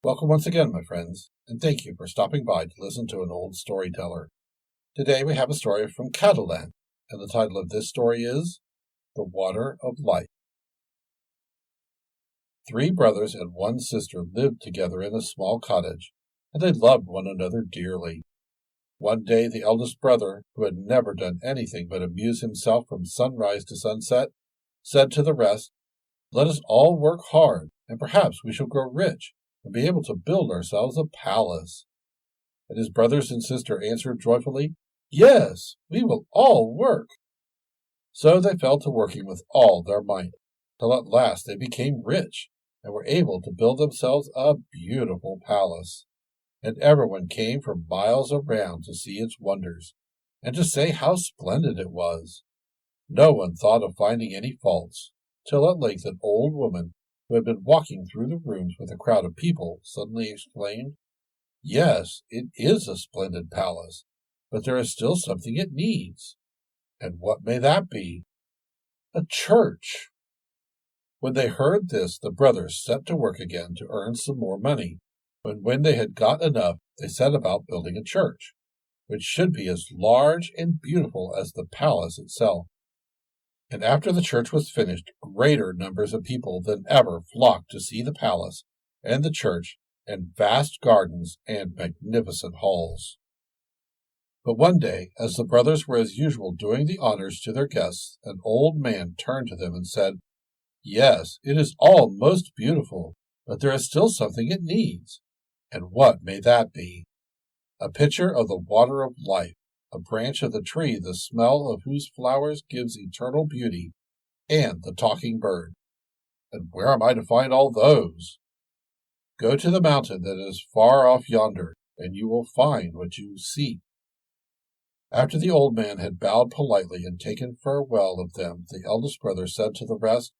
Welcome once again, my friends, and thank you for stopping by to listen to an old storyteller. Today we have a story from Catalan, and the title of this story is The Water of Life. 3 brothers and 1 sister lived together in a small cottage, and they loved one another dearly. One day the eldest brother, who had never done anything but amuse himself from sunrise to sunset, said to the rest, "Let us all work hard, and perhaps we shall grow rich and be able to build ourselves a palace." And his brothers and sister answered joyfully, "Yes, we will all work." So they fell to working with all their might, till at last they became rich and were able to build themselves a beautiful palace. And everyone came from miles around to see its wonders, and to say how splendid it was. No one thought of finding any faults, till at length an old woman, who had been walking through the rooms with a crowd of people, suddenly exclaimed, "Yes, it is a splendid palace, but there is still something it needs." "And what may that be?" "A church." When they heard this, the brothers set to work again to earn some more money. When they had got enough, they set about building a church, which should be as large and beautiful as the palace itself. And after the church was finished, greater numbers of people than ever flocked to see the palace and the church and vast gardens and magnificent halls. But one day, as the brothers were as usual doing the honors to their guests, an old man turned to them and said, "Yes, it is all most beautiful, but there is still something it needs. And what may that be?" "A pitcher of the water of life, a branch of the tree the smell of whose flowers gives eternal beauty, and the talking bird." "And where am I to find all those?" "Go to the mountain that is far off yonder, and you will find what you seek." After the old man had bowed politely and taken farewell of them, the eldest brother said to the rest,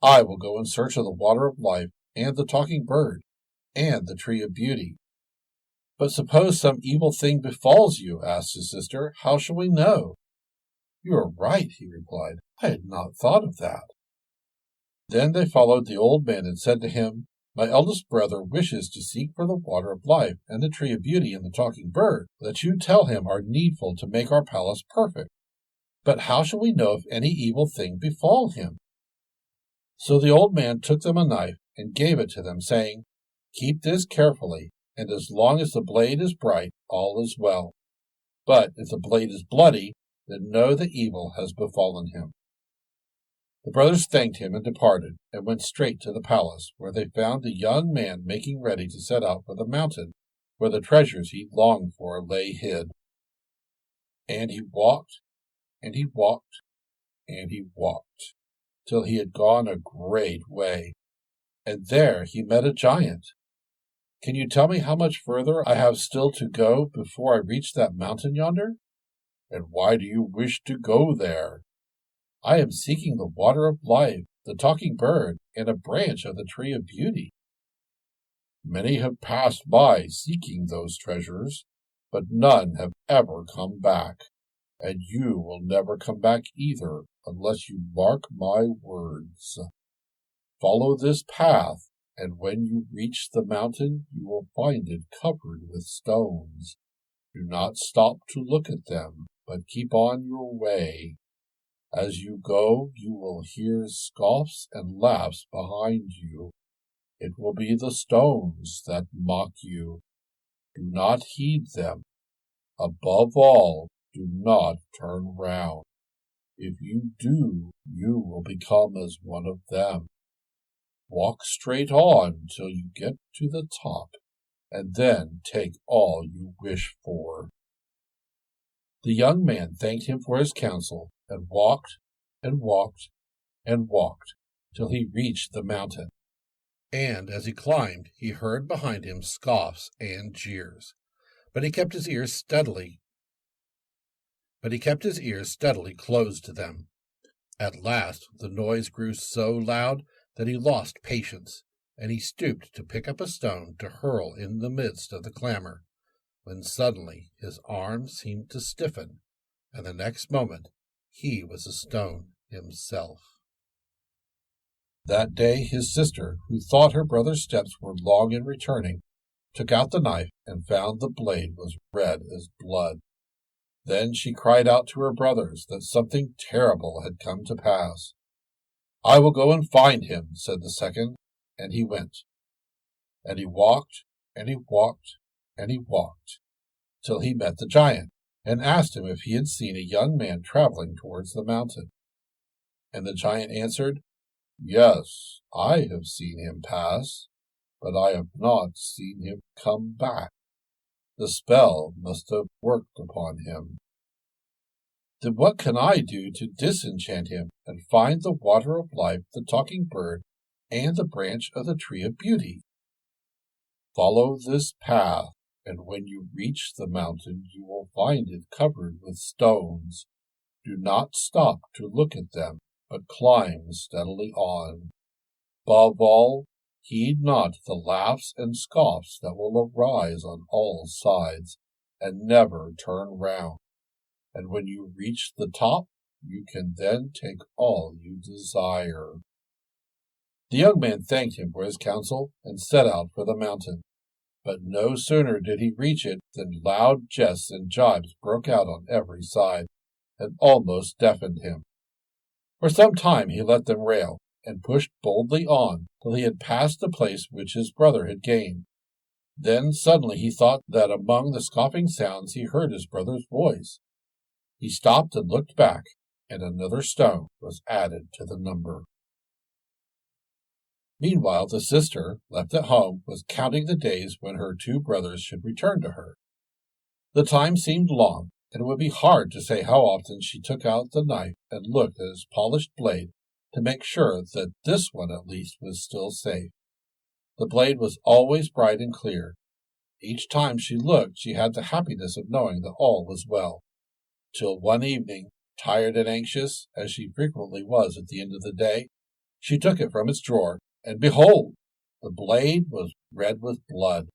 "I will go in search of the water of life, and the talking bird, and the tree of beauty." "But suppose some evil thing befalls you," asked his sister, "how shall we know?" "You are right," he replied. "I had not thought of that." Then they followed the old man and said to him, "My eldest brother wishes to seek for the water of life, and the tree of beauty, and the talking bird, that you tell him are needful to make our palace perfect. But how shall we know if any evil thing befall him?" So the old man took them a knife and gave it to them, saying, "Keep this carefully, and as long as the blade is bright, all is well. But if the blade is bloody, then know the evil has befallen him." The brothers thanked him and departed, and went straight to the palace, where they found the young man making ready to set out for the mountain, where the treasures he longed for lay hid. And he walked, and he walked, and he walked, till he had gone a great way, and there he met a giant. "Can you tell me how much further I have still to go before I reach that mountain yonder?" "And why do you wish to go there?" "I am seeking the water of life, the talking bird, and a branch of the tree of beauty." "Many have passed by seeking those treasures, but none have ever come back, and you will never come back either unless you mark my words. Follow this path, and when you reach the mountain, you will find it covered with stones. Do not stop to look at them, but keep on your way. As you go, you will hear scoffs and laughs behind you. It will be the stones that mock you. Do not heed them. Above all, do not turn round. If you do, you will become as one of them. Walk straight on till you get to the top, and then take all you wish for." The young man thanked him for his counsel, and walked, and walked, and walked, till he reached the mountain. And as he climbed, he heard behind him scoffs and jeers, but he kept his ears steadily closed to them. At last the noise grew so loud that he lost patience, and he stooped to pick up a stone to hurl in the midst of the clamor, when suddenly his arm seemed to stiffen, and the next moment he was a stone himself. That day his sister, who thought her brother's steps were long in returning, took out the knife and found the blade was red as blood. Then she cried out to her brothers that something terrible had come to pass. "I will go and find him," said the second, and he went. And he walked, and he walked, and he walked, till he met the giant, and asked him if he had seen a young man traveling towards the mountain. And the giant answered, "Yes, I have seen him pass, but I have not seen him come back. The spell must have worked upon him." "Then what can I do to disenchant him and find the water of life, the talking bird, and the branch of the tree of beauty?" "Follow this path, and when you reach the mountain you will find it covered with stones. Do not stop to look at them, but climb steadily on. Above all, heed not the laughs and scoffs that will arise on all sides, and never turn round. And when you reach the top, you can then take all you desire." The young man thanked him for his counsel and set out for the mountain. But no sooner did he reach it than loud jests and jibes broke out on every side, and almost deafened him. For some time he let them rail, and pushed boldly on till he had passed the place which his brother had gained. Then suddenly he thought that among the scoffing sounds he heard his brother's voice. He stopped and looked back, and another stone was added to the number. Meanwhile the sister, left at home, was counting the days when her two brothers should return to her. The time seemed long, and it would be hard to say how often she took out the knife and looked at its polished blade to make sure that this one at least was still safe. The blade was always bright and clear. Each time she looked she had the happiness of knowing that all was well, till one evening, tired and anxious, as she frequently was at the end of the day, she took it from its drawer, and behold, the blade was red with blood.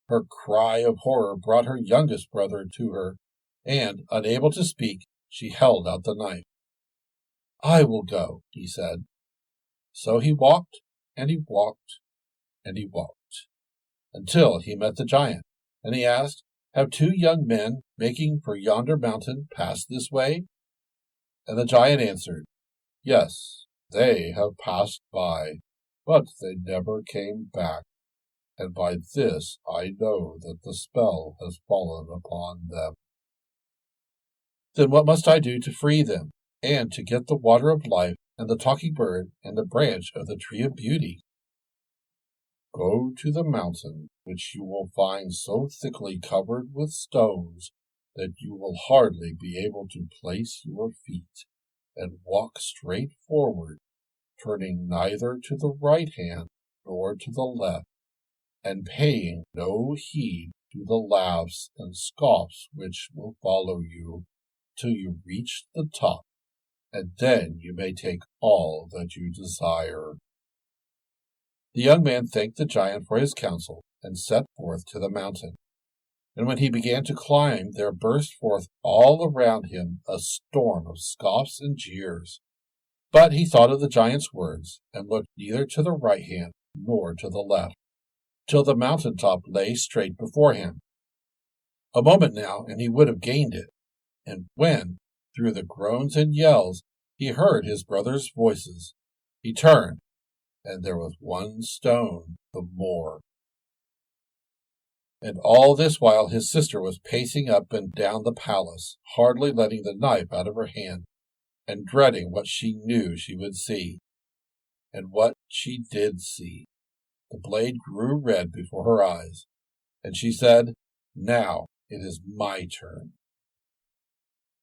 Her cry of horror brought her youngest brother to her, and, unable to speak, she held out the knife. "I will go," he said. So he walked, and he walked, and he walked, until he met the giant, and he asked, "Have two young men, making for yonder mountain, passed this way?" And the giant answered, "Yes, they have passed by, but they never came back, and by this I know that the spell has fallen upon them." "Then what must I do to free them, and to get the water of life, and the talking bird, and the branch of the tree of beauty?" "Go to the mountain, which you will find so thickly covered with stones that you will hardly be able to place your feet, and walk straight forward, turning neither to the right hand nor to the left, and paying no heed to the laughs and scoffs which will follow you, till you reach the top, and then you may take all that you desire." The young man thanked the giant for his counsel, and set forth to the mountain. And when he began to climb, there burst forth all around him a storm of scoffs and jeers. But he thought of the giant's words, and looked neither to the right hand nor to the left, till the mountain top lay straight before him. A moment now, and he would have gained it, and when, through the groans and yells, he heard his brothers' voices, he turned, and there was one stone the more. And all this while his sister was pacing up and down the palace, hardly letting the knife out of her hand, and dreading what she knew she would see. And what she did see. The blade grew red before her eyes, and she said, "Now it is my turn."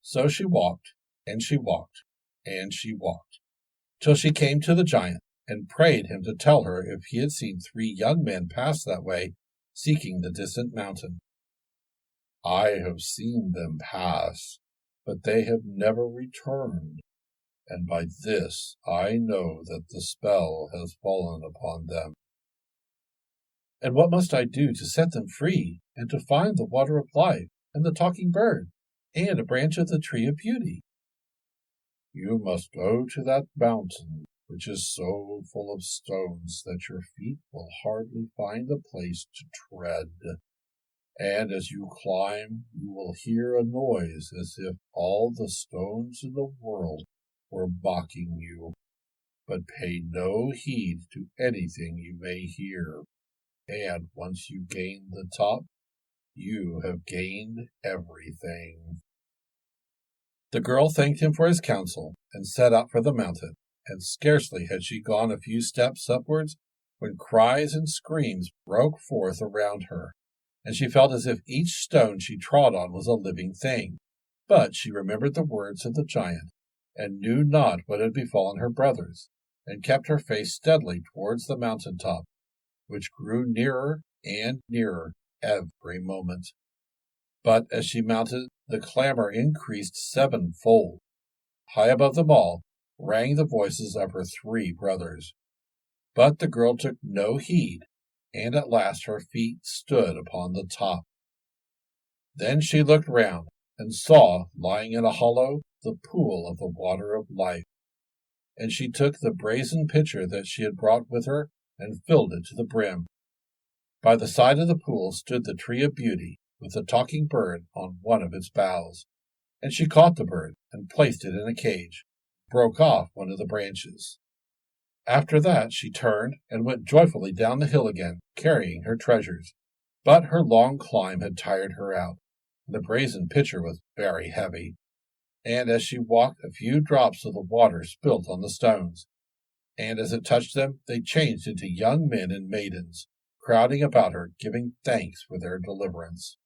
So she walked, and she walked, and she walked, till she came to the giant, and prayed him to tell her if he had seen 3 young men pass that way, seeking the distant mountain. "I have seen them pass, but they have never returned, and by this I know that the spell has fallen upon them." "And what must I do to set them free, and to find the water of life, and the talking bird, and a branch of the tree of beauty?" "You must go to that mountain which is so full of stones that your feet will hardly find a place to tread. And as you climb, you will hear a noise as if all the stones in the world were mocking you. But pay no heed to anything you may hear, and once you gain the top, you have gained everything." The girl thanked him for his counsel and set out for the mountain, and scarcely had she gone a few steps upwards when cries and screams broke forth around her, and she felt as if each stone she trod on was a living thing. But she remembered the words of the giant, and knew not what had befallen her brothers, and kept her face steadily towards the mountain top, which grew nearer and nearer every moment. But as she mounted, the clamor increased sevenfold. High above them all rang the voices of her 3 brothers. But the girl took no heed, and at last her feet stood upon the top. Then she looked round, and saw, lying in a hollow, the pool of the water of life. And she took the brazen pitcher that she had brought with her, and filled it to the brim. By the side of the pool stood the tree of beauty, with a talking bird on one of its boughs. And she caught the bird, and placed it in a cage, broke off one of the branches. After that she turned, and went joyfully down the hill again, carrying her treasures. But her long climb had tired her out, and the brazen pitcher was very heavy. And as she walked, a few drops of the water spilt on the stones, and as it touched them, they changed into young men and maidens, crowding about her, giving thanks for their deliverance.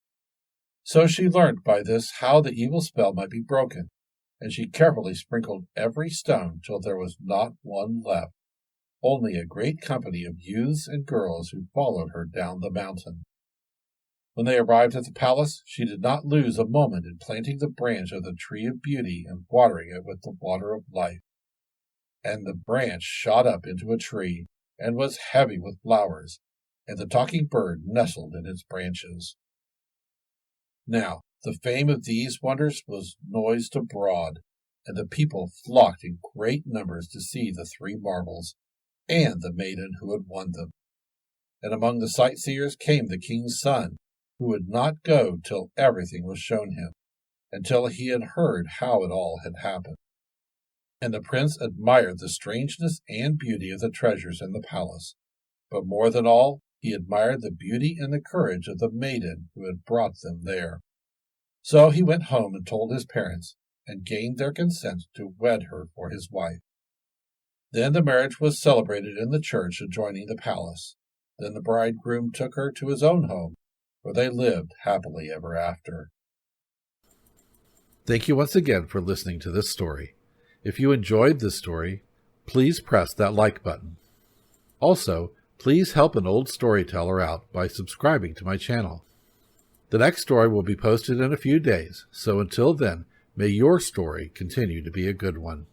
So she learnt by this how the evil spell might be broken, and she carefully sprinkled every stone till there was not one left, only a great company of youths and girls who followed her down the mountain. When they arrived at the palace, she did not lose a moment in planting the branch of the tree of beauty and watering it with the water of life. And the branch shot up into a tree, and was heavy with flowers, and the talking bird nestled in its branches. Now the fame of these wonders was noised abroad, and the people flocked in great numbers to see the 3 marvels, and the maiden who had won them. And among the sightseers came the king's son, who would not go till everything was shown him, until he had heard how it all had happened. And the prince admired the strangeness and beauty of the treasures in the palace, but more than all, he admired the beauty and the courage of the maiden who had brought them there. So he went home and told his parents, and gained their consent to wed her for his wife. Then the marriage was celebrated in the church adjoining the palace. Then the bridegroom took her to his own home, where they lived happily ever after. Thank you once again for listening to this story. If you enjoyed this story, please press that like button. Also, please help an old storyteller out by subscribing to my channel. The next story will be posted in a few days, so until then, may your story continue to be a good one.